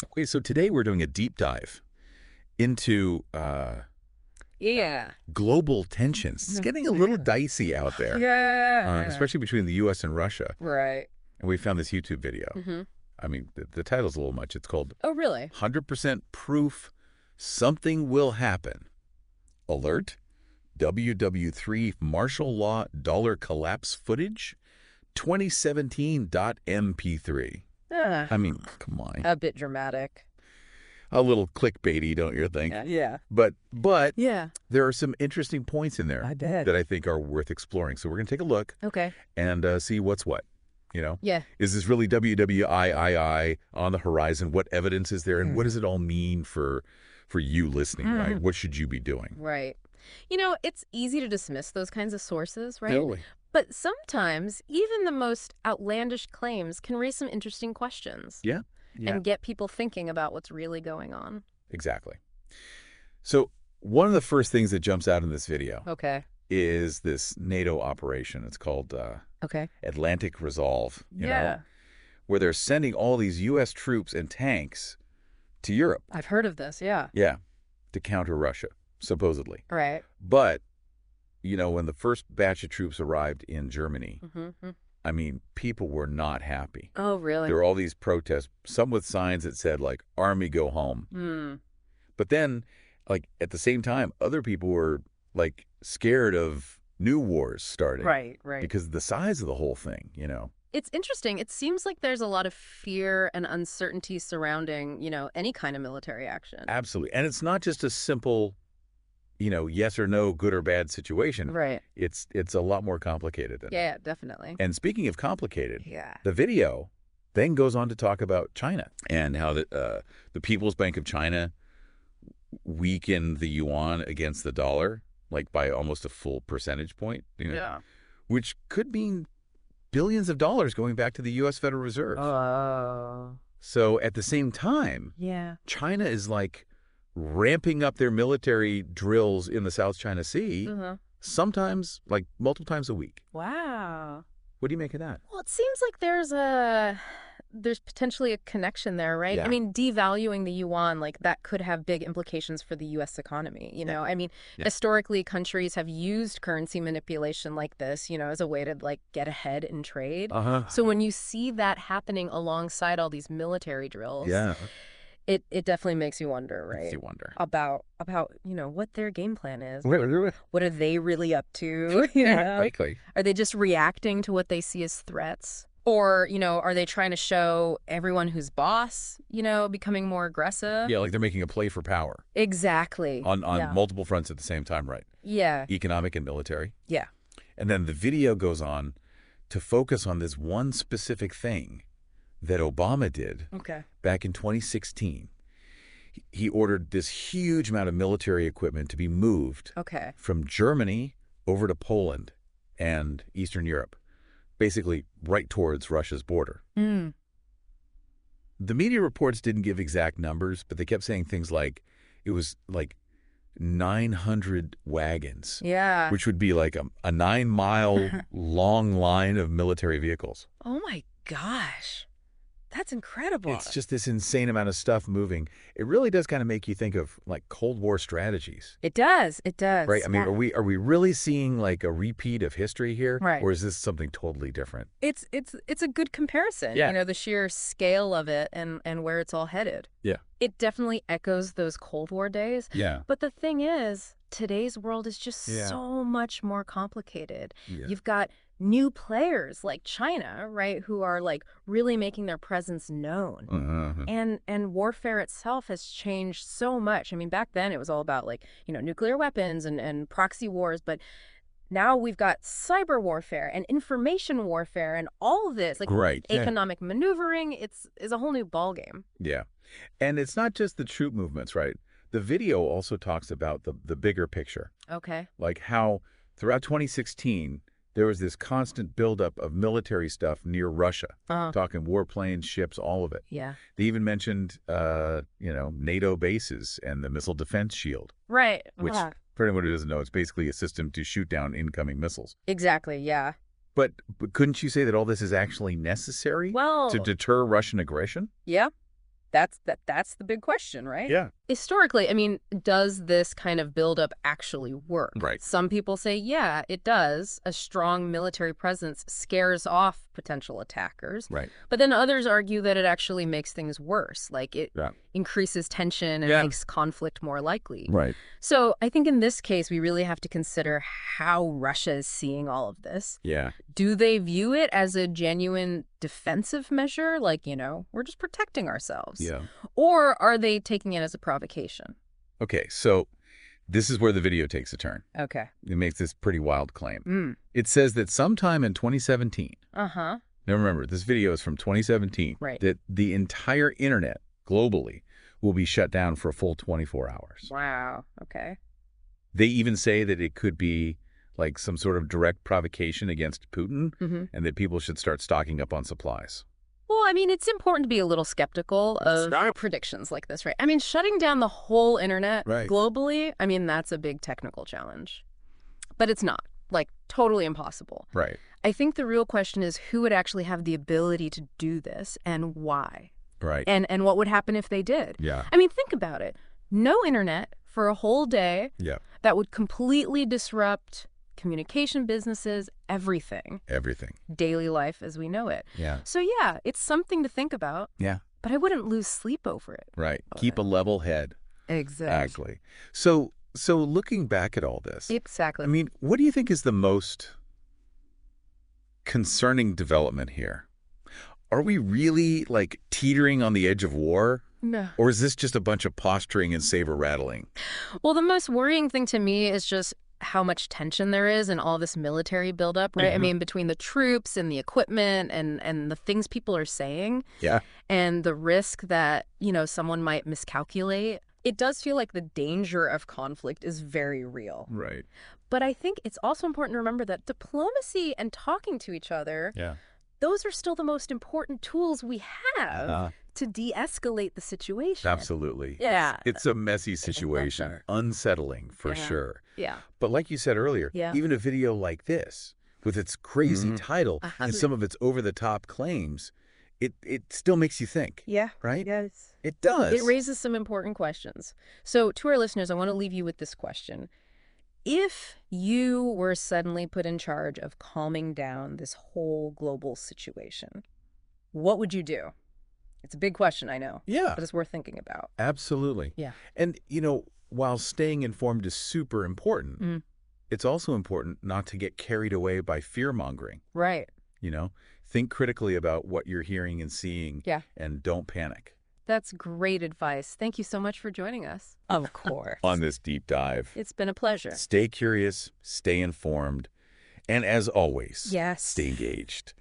Okay, so today we're doing a deep dive into Yeah. global tensions. It's getting a little dicey out there, Yeah. especially between the U.S. and Russia. Right. And we found this YouTube video. Mm-hmm. I mean, the title's a little much. It's called Oh, really? 100% Proof Something Will Happen. Alert, WW3 martial law dollar collapse footage, 2017.mp3. I mean, come on. A bit dramatic. A little clickbaity, don't you think? Yeah. But Yeah. there are some interesting points in there I bet. that I think are worth exploring. So we're going to take a look Okay. and see what's what. Yeah. Is this really WWIII on the horizon? What evidence is there, and what does it all mean for you listening? Right? What should you be doing? Right. It's easy to dismiss those kinds of sources, right? Totally. But sometimes even the most outlandish claims can raise some interesting questions. Yeah. And get people thinking about what's really going on. Exactly. So one of the first things that jumps out in this video Okay. is this NATO operation. It's called Okay. Atlantic Resolve, Yeah. where they're sending all these U.S. troops and tanks to Europe. I've heard of this, yeah. Yeah, to counter Russia, supposedly. Right. But, when the first batch of troops arrived in Germany, Mm-hmm. I mean, people were not happy. Oh, really? There were all these protests, some with signs that said, like, Army, go home. Hmm. But then, like, at the same time, other people were, like, scared of new wars starting. Right. Because of the size of the whole thing, It's interesting. It seems like there's a lot of fear and uncertainty surrounding, any kind of military action. Absolutely. And it's not just a simple, yes or no, good or bad situation. Right. It's a lot more complicated than that. Yeah, definitely. And speaking of complicated, Yeah. the video then goes on to talk about China and how the People's Bank of China weakened the yuan against the dollar, like by almost a full percentage point, Yeah. which could mean billions of dollars going back to the U.S. Federal Reserve. Oh. So at the same time, Yeah. China is like ramping up their military drills in the South China Sea, sometimes like multiple times a week. Wow. What do you make of that? Well, it seems like there's potentially a connection there, right? Yeah. I mean, devaluing the yuan, like that could have big implications for the U.S. economy. I mean, historically, countries have used currency manipulation like this, as a way to like get ahead in trade. So when you see that happening alongside all these military drills, it definitely makes you wonder, right? Makes you wonder. About what their game plan is. Wait. What are they really up to? Likely. Are they just reacting to what they see as threats? Or, are they trying to show everyone who's boss, becoming more aggressive? Yeah, like they're making a play for power. Exactly. On multiple fronts at the same time, right? Yeah. Economic and military. Yeah. And then the video goes on to focus on this one specific thing that Obama did back in 2016. He ordered this huge amount of military equipment to be moved from Germany over to Poland and Eastern Europe, basically right towards Russia's border. The media reports didn't give exact numbers, but they kept saying things like it was like 900 wagons, which would be like a 9-mile long line of military vehicles. Oh, my gosh. That's incredible. It's just this insane amount of stuff moving. It really does kind of make you think of like Cold War strategies. It does. It does. Right? I mean, are we really seeing like a repeat of history here? Right. Or is this something totally different? It's a good comparison. Yeah. The sheer scale of it and where it's all headed. Yeah. It definitely echoes those Cold War days. Yeah. But the thing is, today's world is just so much more complicated. Yeah. You've got new players like China, right, who are like really making their presence known. And warfare itself has changed so much. I mean, back then it was all about like, nuclear weapons and proxy wars, but now we've got cyber warfare and information warfare and all of this, like economic maneuvering. It's a whole new ballgame. Yeah. And it's not just the troop movements, right? The video also talks about the bigger picture. Okay. Like how throughout 2016, there was this constant buildup of military stuff near Russia, talking warplanes, ships, all of it. Yeah. They even mentioned, NATO bases and the missile defense shield. Right. Which, for anyone who doesn't know, it's basically a system to shoot down incoming missiles. Exactly, yeah. But couldn't you say that all this is actually necessary to deter Russian aggression? Yeah. That's the big question, right? Yeah. Historically, I mean, does this kind of buildup actually work? Right. Some people say, yeah, it does. A strong military presence scares off potential attackers. Right. But then others argue that it actually makes things worse, like it increases tension and makes conflict more likely. Right. So I think in this case, we really have to consider how Russia is seeing all of this. Yeah. Do they view it as a genuine defensive measure, like, we're just protecting ourselves? Yeah. Or are they taking it as a provocation? Okay, so this is where the video takes a turn. Okay. It makes this pretty wild claim. It says that sometime in 2017, now remember, this video is from 2017, that the entire internet globally will be shut down for a full 24 hours. Wow, okay. They even say that it could be like some sort of direct provocation against Putin, and that people should start stocking up on supplies. Well, I mean, it's important to be a little skeptical of predictions like this, right? I mean, shutting down the whole internet globally, I mean, that's a big technical challenge. But it's not, like, totally impossible. Right. I think the real question is who would actually have the ability to do this and why? Right. And what would happen if they did? Yeah. I mean, think about it. No internet for a whole day. Yeah. That would completely disrupt communication businesses, everything. Everything. Daily life as we know it. Yeah. So yeah, it's something to think about. Yeah. But I wouldn't lose sleep over it. Right. Keep a level head. Exactly. So looking back at all this. Exactly. I mean, what do you think is the most concerning development here? Are we really, like, teetering on the edge of war? No. Or is this just a bunch of posturing and saber rattling? Well, the most worrying thing to me is just how much tension there is in all this military buildup, right? I mean, between the troops and the equipment and the things people are saying. Yeah. And the risk that, someone might miscalculate. It does feel like the danger of conflict is very real. Right. But I think it's also important to remember that diplomacy and talking to each other, those are still the most important tools we have to de-escalate the situation. Absolutely. Yeah. It's a messy situation. Unsettling, for sure. Yeah. But like you said earlier, even a video like this, with its crazy title and some of its over-the-top claims, it still makes you think. Yeah. Right? Yes. It does. It raises some important questions. So to our listeners, I want to leave you with this question. If you were suddenly put in charge of calming down this whole global situation, what would you do? It's a big question, I know. Yeah. But it's worth thinking about. Absolutely. Yeah. And, while staying informed is super important, it's also important not to get carried away by fear-mongering. Right. Think critically about what you're hearing and seeing. Yeah. And don't panic. That's great advice. Thank you so much for joining us. Of course. On this deep dive. It's been a pleasure. Stay curious, stay informed, and as always, yes, stay engaged.